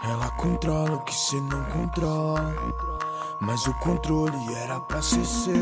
Ela controla o que cê não controla, mas o controle era pra ser seu.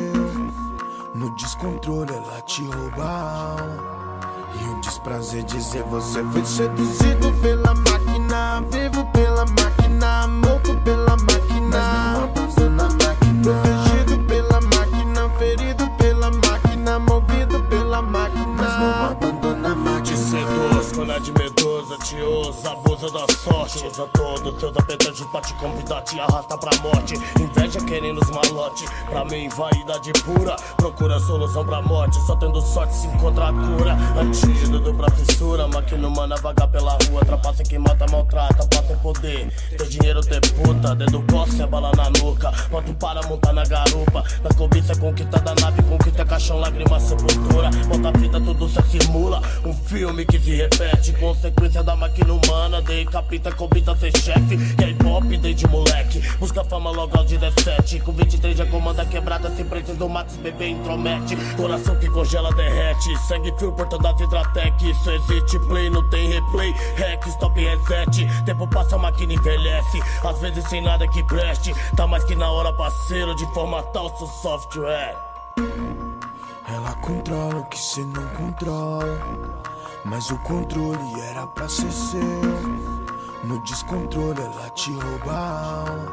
No descontrole ela te rouba a alma, e um desprazer dizer você foi seduzido pela máquina. Vivo pela máquina, morto pela máquina, mas não abandona a máquina. Protegido pela máquina, ferido pela máquina, movido pela máquina, mas não abandona a máquina. Te seduz quando é de medusa, te usa, abusa da sorte. Usa todo teu tapete pra te convidar, te arrasta pra morte. Inveja querendo os malotes, pra mim vaidade pura. Procura solução pra morte, só tendo sorte se encontra a cura. Antídoto pra fissura, máquina humana vaga pela rua. Trapaça quem mata, maltrata, pra ter poder, ter dinheiro, ter puta. Dedo coça, é bala na nuca, bota para montar na garupa. Na cobiça, conquista da nave, conquista caixão, lágrima, sepultura. Bota a fita, tudo se simula, um filme que se repete. Consequência da máquina humana, decapita, cobiça ser chefe. E aí pop desde moleque, busca fama logo aos 17. Com 23 já comanda quebrada, se precisa do Max, bebê intromete. Coração que congela, derrete, sangue frio portando as Hidratec. Isso existe, play, não tem replay, hack, stop, reset. Tempo passa, a máquina envelhece, às vezes sem nada que preste. Tá mais que na hora, parceiro, de formatar o seu software. Ela controla o que cê não controla, mas o controle era pra ser seu. No descontrole ela te rouba a alma,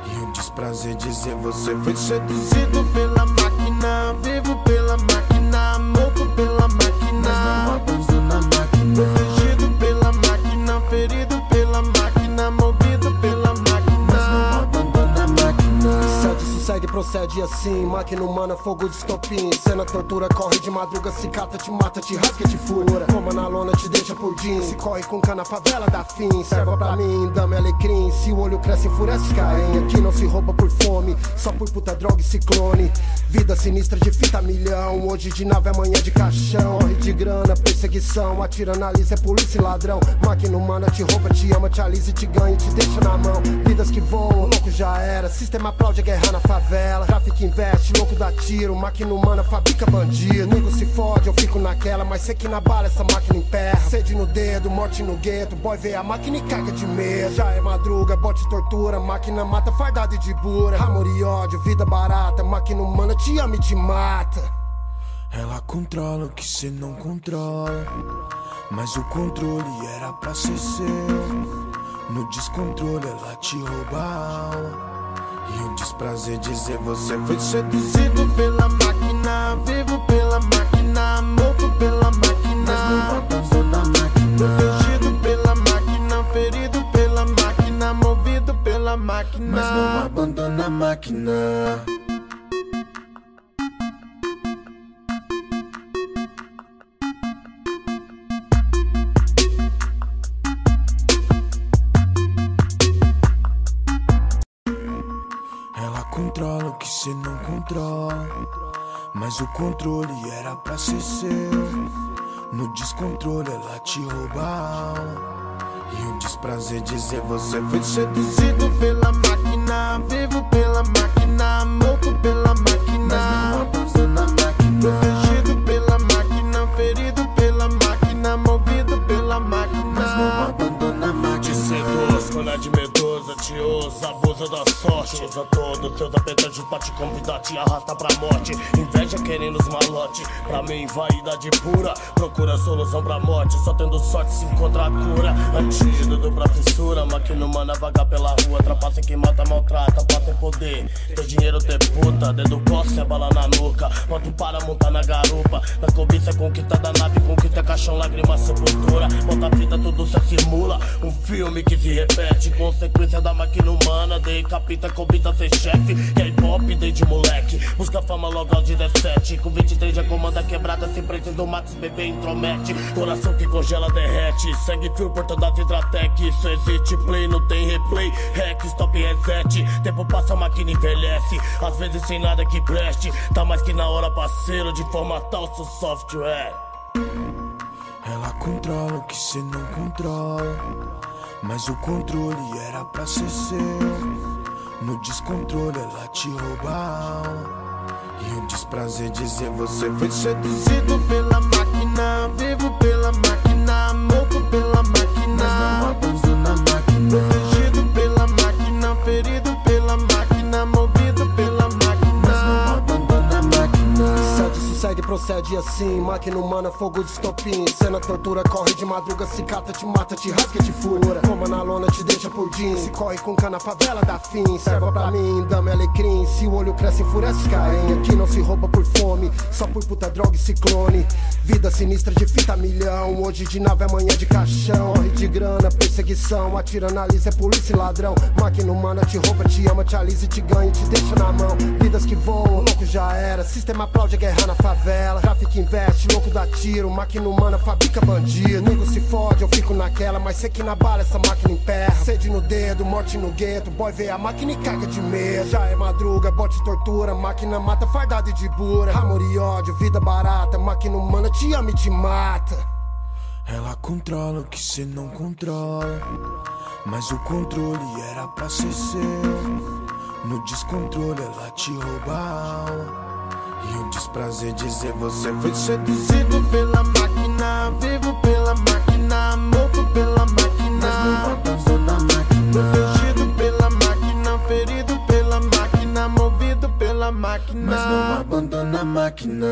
e um desprazer dizer você foi seduzido pela máquina. Vivo pela máquina, morto pela máquina, mas não abandona a máquina. Protegido pela máquina, ferido pela máquina, movido pela máquina, mas não abandona a máquina. Segue, procede assim, máquina humana, fogo de estopim. Cena tortura, corre de madruga, se cata, te mata, te rasga, te fura. Coma na lona, te deixa por jeans. Se corre com cana, favela dá fim. Serva pra mim, dame alecrim. Se o olho cresce, enfurece, caem. Aqui não se rouba por fome, só por puta, droga e ciclone. Vida sinistra de fita milhão, hoje de nave, amanhã de caixão. Corre de grana, perseguição, atira na lisa, é polícia e ladrão. Máquina humana te rouba, te ama, te alisa e te ganha e te deixa na mão. Vidas que voam, louco já era. Sistema aplaude a guerra na favela. Tráfico investe, louco dá tiro, máquina humana fabrica bandido. Nego se fode, eu fico naquela, mas sei que na bala essa máquina emperra. Sede no dedo, morte no gueto, boy vê a máquina e caga de medo. Já é madruga, bote tortura, máquina mata fardado e de bura. Amor e ódio, vida barata, máquina humana te ama e te mata. Ela controla o que cê não controla, mas o controle era pra ser seu. No descontrole ela te rouba a alma, e um desprazer dizer você foi seduzido pela máquina. Vivo pela máquina, morto pela máquina, mas não abandona a máquina. Protegido pela máquina, ferido pela máquina, movido pela máquina, mas não abandona a máquina. Ela controla o que cê não controla, mas o controle era pra ser seu. No descontrole ela te rouba a alma, e um desprazer dizer você foi seduzido pela máquina. Vivo pela máquina, morto pela máquina, mas não abandona a máquina. Protegido pela máquina, ferido pela máquina, movido pela máquina, mas não abandona a máquina. Te seduz quando é de medusa, te usa, abusa da sorte. Usa todo teu tapete pra te convidar, te arrasta pra morte. Inveja querendo os malotes, pra mim vaidade pura. Procura solução pra morte, só tendo sorte se encontra a cura. Antídoto pra fissura, máquina humana vaga pela rua. Trapaça quem mata, maltrata, pra ter poder, ter dinheiro, ter puta. Dedo coça, é bala na nuca, bota para montar na garupa. Na cobiça, conquista da nave, conquista caixão, lágrima, sepultura. Bota a fita, tudo se simula, um filme que se repete. Consequência da máquina humana, decapita, cobiça ser chefe. E aí pop desde moleque, busca fama logo aos 17. Com 23 já comanda quebrada, se precisa do Max, bebê intromete. Coração que congela, derrete, sangue frio portando as Hidratec. Isso existe, play, não tem replay, hack, stop, reset. Tempo passa, a máquina envelhece, às vezes sem nada que preste. Tá mais que na hora, parceiro, de formatar o seu software. Ela controla o que cê não controla, mas o controle era pra ser seu. No descontrole ela te rouba a alma, e um desprazer dizer você foi seduzido pela máquina. Vivo pela máquina, morto pela máquina, mas não abandona a máquina. procede assim, máquina humana, fogo de estopim. Cena tortura, corre de madruga, se cata, te mata, te rasga, te fura. Toma na lona, te deixa por jean. Se corre com cana, favela dá fim. Serva pra mim, dama alecrim. Se o olho cresce, enfurece Caim. Aqui não se rouba por fome, só por puta, droga e ciclone. Vida sinistra de fita milhão, hoje de nave, amanhã de caixão. Corre de grana, perseguição, atira na lisa, é polícia e ladrão. Máquina humana te rouba, te ama, te alisa e te ganha e te deixa na mão. Vidas que voam, louco já era. Sistema aplaude a guerra na favela. Tráfico investe, louco dá tiro. Máquina humana fabrica bandido. Nego se fode, eu fico naquela, mas sei que na bala essa máquina emperra. Sede no dedo, morte no gueto. Boy vê a máquina e caga de medo. Já é madruga, bote tortura. Máquina mata fardado e de bura. Amor e ódio, vida barata. Máquina humana te ama e te mata. Ela controla o que cê não controla, mas o controle era pra ser seu. No descontrole ela te rouba a alma, e o desprazer dizer você foi seduzido pela máquina, vivo pela máquina, morto pela máquina, mas não abandona a máquina. Protegido pela máquina, ferido pela máquina, movido pela máquina, mas não abandona a máquina.